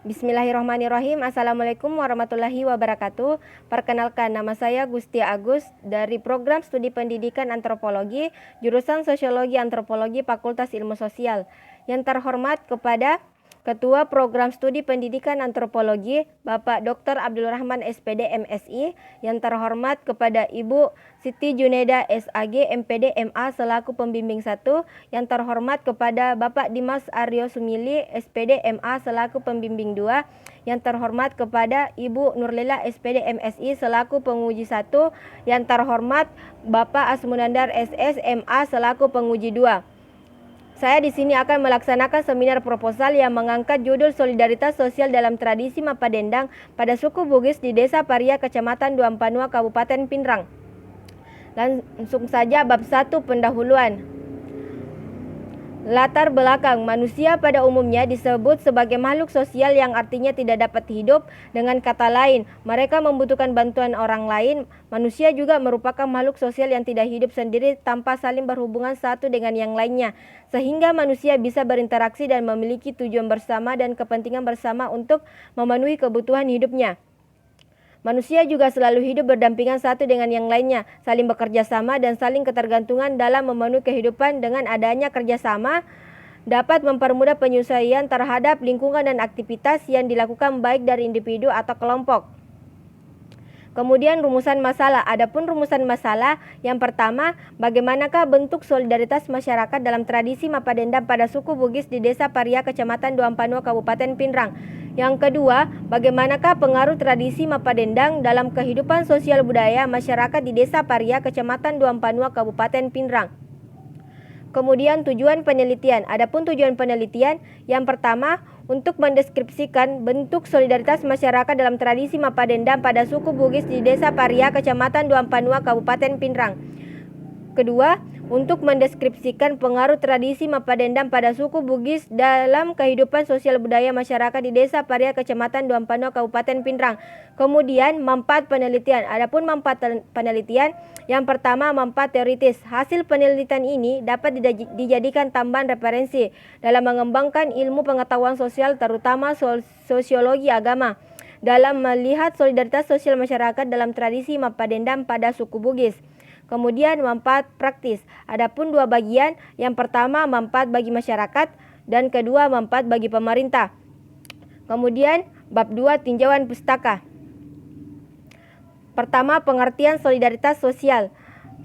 Bismillahirrahmanirrahim. Assalamualaikum warahmatullahi wabarakatuh. Perkenalkan, nama saya Gusti Agus dari Program Studi Pendidikan Antropologi, jurusan Sosiologi Antropologi Fakultas Ilmu Sosial. Yang terhormat kepada Ketua Program Studi Pendidikan Antropologi, Bapak Dr. Abdul Rahman SPD MSI. Yang terhormat kepada Ibu Siti Juneda SAG MPD MA selaku pembimbing 1. Yang terhormat kepada Bapak Dimas Aryo Sumili SPD MA selaku pembimbing 2. Yang terhormat kepada Ibu Nurlila SPD MSI selaku penguji 1. Yang terhormat Bapak Asmunandar SS MA selaku penguji 2. Saya di sini akan melaksanakan seminar proposal yang mengangkat judul Solidaritas Sosial dalam Tradisi Mapadendang pada suku Bugis di Desa Paria, Kecamatan Duampanua, Kabupaten Pinrang. Langsung saja bab 1 pendahuluan. Latar belakang. Manusia pada umumnya disebut sebagai makhluk sosial yang artinya tidak dapat hidup. Dengan kata lain, mereka membutuhkan bantuan orang lain. Manusia juga merupakan makhluk sosial yang tidak hidup sendiri tanpa saling berhubungan satu dengan yang lainnya, sehingga manusia bisa berinteraksi dan memiliki tujuan bersama dan kepentingan bersama untuk memenuhi kebutuhan hidupnya. Manusia juga selalu hidup berdampingan satu dengan yang lainnya, saling bekerja sama dan saling ketergantungan dalam memenuhi kehidupan. Dengan adanya kerjasama dapat mempermudah penyesuaian terhadap lingkungan dan aktivitas yang dilakukan baik dari individu atau kelompok. Kemudian rumusan masalah. Adapun rumusan masalah, yang pertama, bagaimanakah bentuk solidaritas masyarakat dalam tradisi Mapadendang pada suku Bugis di Desa Paria, Kecamatan Duampanua, Kabupaten Pinrang. Yang kedua, bagaimanakah pengaruh tradisi Mapadendang dalam kehidupan sosial budaya masyarakat di Desa Paria, Kecamatan Duampanua, Kabupaten Pinrang. Kemudian tujuan penelitian. Adapun tujuan penelitian, yang pertama, untuk mendeskripsikan bentuk solidaritas masyarakat dalam tradisi Mapadendang pada suku Bugis di Desa Paria, Kecamatan Duampanua, Kabupaten Pinrang. Kedua, untuk mendeskripsikan pengaruh tradisi Mapadendang pada suku Bugis dalam kehidupan sosial budaya masyarakat di Desa Paria, Kecamatan Duampanua, Kabupaten Pinrang. Kemudian manfaat penelitian. Adapun manfaat penelitian, yang pertama, manfaat teoritis. Hasil penelitian ini dapat dijadikan tambahan referensi dalam mengembangkan ilmu pengetahuan sosial, terutama sosiologi agama, dalam melihat solidaritas sosial masyarakat dalam tradisi Mapadendang pada suku Bugis. Kemudian manfaat praktis. Adapun dua bagian, yang pertama manfaat bagi masyarakat dan kedua manfaat bagi pemerintah. Kemudian bab 2 tinjauan pustaka. Pertama, pengertian solidaritas sosial.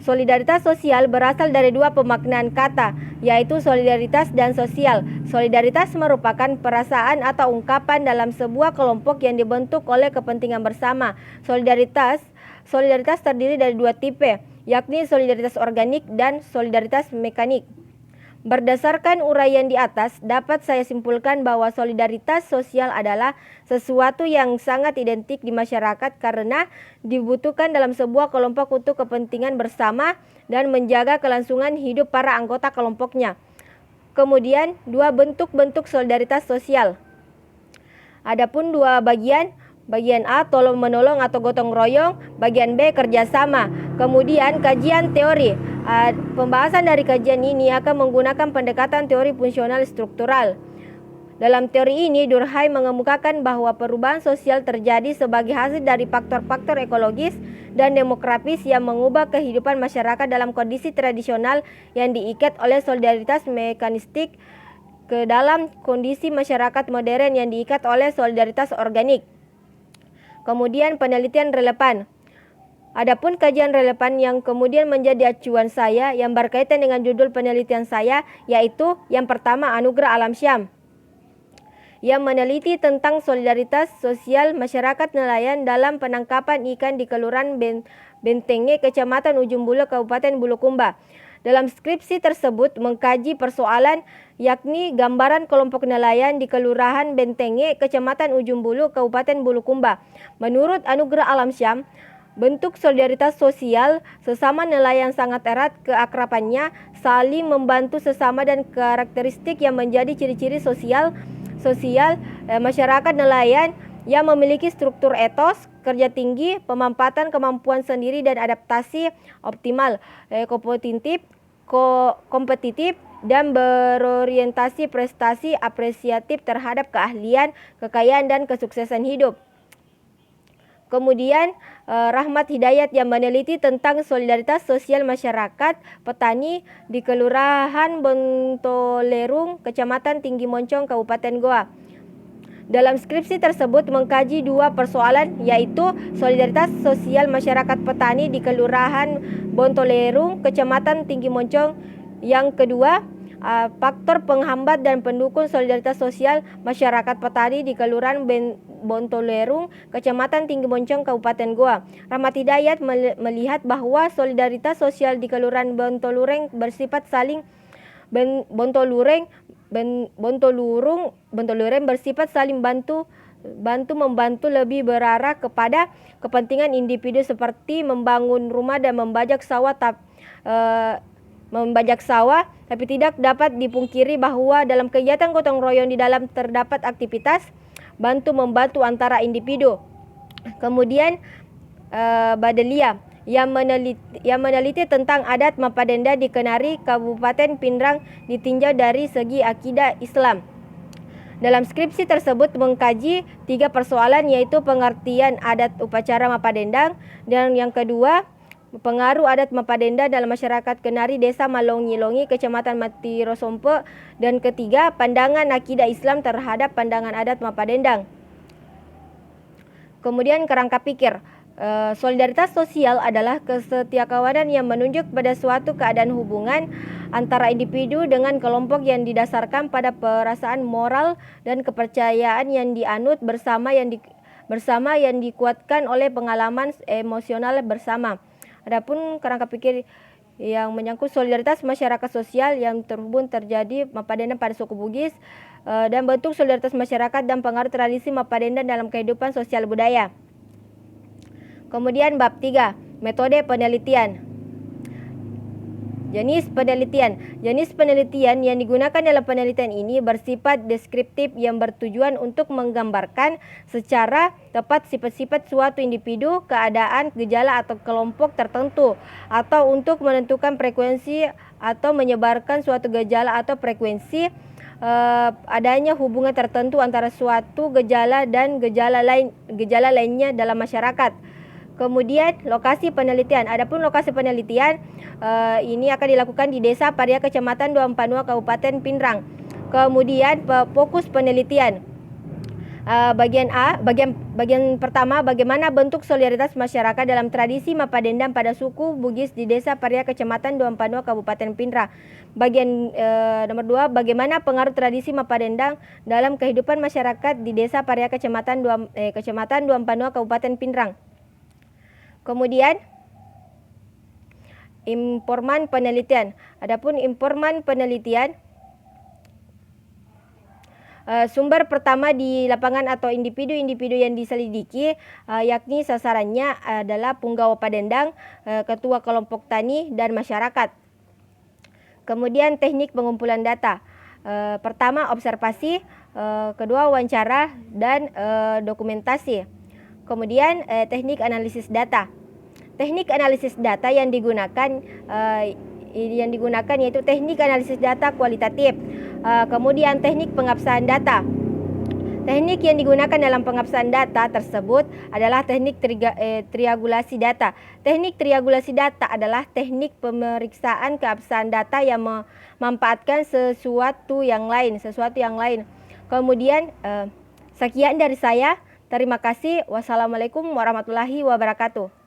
Solidaritas sosial berasal dari dua pemaknaan kata, yaitu solidaritas dan sosial. Solidaritas merupakan perasaan atau ungkapan dalam sebuah kelompok yang dibentuk oleh kepentingan bersama. Solidaritas terdiri dari dua tipe, yakni solidaritas organik dan solidaritas mekanik. Berdasarkan uraian di atas, dapat saya simpulkan bahwa solidaritas sosial adalah sesuatu yang sangat identik di masyarakat karena dibutuhkan dalam sebuah kelompok untuk kepentingan bersama dan menjaga kelangsungan hidup para anggota kelompoknya. Kemudian, dua bentuk-bentuk solidaritas sosial. Adapun dua bagian A tolong-menolong atau gotong royong, bagian B kerjasama. Kemudian kajian teori. Pembahasan dari kajian ini akan menggunakan pendekatan teori fungsional struktural. Dalam teori ini, Durkheim mengemukakan bahwa perubahan sosial terjadi sebagai hasil dari faktor-faktor ekologis dan demografis yang mengubah kehidupan masyarakat dalam kondisi tradisional yang diikat oleh solidaritas mekanistik ke dalam kondisi masyarakat modern yang diikat oleh solidaritas organik. Kemudian penelitian relevan. Adapun kajian relevan yang kemudian menjadi acuan saya yang berkaitan dengan judul penelitian saya, yaitu yang pertama, Anugerah Alam Syam, yang meneliti tentang solidaritas sosial masyarakat nelayan dalam penangkapan ikan di Kelurahan Bentenge, Kecamatan Ujung Bulu, Kabupaten Bulukumba. Dalam skripsi tersebut mengkaji persoalan yakni gambaran kelompok nelayan di Kelurahan Bentenge, Kecamatan Ujung Bulu, Kabupaten Bulukumba. Menurut Anugerah Alam Syam, bentuk solidaritas sosial sesama nelayan sangat erat keakrabannya, saling membantu sesama dan karakteristik yang menjadi ciri-ciri sosial masyarakat nelayan yang memiliki struktur etos, kerja tinggi, pemanfaatan kemampuan sendiri dan adaptasi optimal, kompetitif, dan berorientasi prestasi apresiatif terhadap keahlian, kekayaan, dan kesuksesan hidup. Kemudian Rahmat Hidayat yang meneliti tentang solidaritas sosial masyarakat petani di Kelurahan Bontolerung, Kecamatan Tinggi Moncong, Kabupaten Goa. Dalam skripsi tersebut mengkaji dua persoalan, yaitu solidaritas sosial masyarakat petani di Kelurahan Bontolerung, Kecamatan Tinggi Moncong. Yang kedua, faktor penghambat dan pendukung solidaritas sosial masyarakat petani di Kelurahan Bontolerung, Kecamatan Tinggi Moncong, Kabupaten Goa. Rahmat Hidayat melihat bahwa solidaritas sosial di Kelurahan Bontolerung bersifat saling Bontolerung bersifat saling membantu lebih berarah kepada kepentingan individu seperti membangun rumah dan membajak sawah, tapi tidak dapat dipungkiri bahwa dalam kegiatan gotong royong di dalam terdapat aktivitas bantu-membantu antara individu. Kemudian Badelia yang meneliti tentang adat Mapadenda di Kenari, Kabupaten Pindrang ditinjau dari segi akidah Islam. Dalam skripsi tersebut mengkaji tiga persoalan, yaitu pengertian adat upacara Mapadendang, dan yang kedua, pengaruh adat Mapadenda dalam masyarakat Kenari, Desa Malongi-Longi, Kecamatan Matirosompe, dan ketiga, pandangan akidah Islam terhadap pandangan adat Mapadendang. Kemudian kerangka pikir. Solidaritas sosial adalah kesetiakawanan yang menunjuk pada suatu keadaan hubungan antara individu dengan kelompok yang didasarkan pada perasaan moral dan kepercayaan yang dianut bersama yang dikuatkan oleh pengalaman emosional bersama. Adapun kerangka pikir yang menyangkut solidaritas masyarakat sosial yang terhubung terjadi Mapadenda pada suku Bugis dan bentuk solidaritas masyarakat dan pengaruh tradisi Mapadenda dalam kehidupan sosial budaya. Kemudian bab 3, metode penelitian. Jenis penelitian. Jenis penelitian yang digunakan dalam penelitian ini bersifat deskriptif yang bertujuan untuk menggambarkan secara tepat sifat-sifat suatu individu, keadaan, gejala atau kelompok tertentu, atau untuk menentukan frekuensi atau menyebarkan suatu gejala atau frekuensi adanya hubungan tertentu antara suatu gejala dan gejala lainnya dalam masyarakat. Kemudian lokasi penelitian. Adapun lokasi penelitian ini akan dilakukan di Desa Paria, Kecamatan Duampanua, Kabupaten Pindrang. Kemudian fokus penelitian. Bagian A, bagian pertama, bagaimana bentuk solidaritas masyarakat dalam tradisi Mapadendang pada suku Bugis di Desa Paria, Kecamatan Duampanua, Kabupaten Pindrang. Bagian nomor 2, bagaimana pengaruh tradisi Mapadendang dalam kehidupan masyarakat di Desa Paria, Kecamatan Duampanua, Kabupaten Pindrang. Kemudian informan penelitian. Adapun informan penelitian, sumber pertama di lapangan atau individu-individu yang diselidiki, yakni sasarannya adalah Punggawa Padendang, ketua kelompok tani, dan masyarakat. Kemudian teknik pengumpulan data. Pertama observasi, kedua wawancara, dan dokumentasi. Kemudian teknik analisis data. Teknik analisis data yang digunakan yaitu teknik analisis data kualitatif. Kemudian teknik pengabsahan data. Teknik yang digunakan dalam pengabsahan data tersebut adalah teknik triangulasi data. Teknik triangulasi data adalah teknik pemeriksaan keabsahan data yang memanfaatkan sesuatu yang lain. Kemudian sekian dari saya. Terima kasih. Wassalamualaikum warahmatullahi wabarakatuh.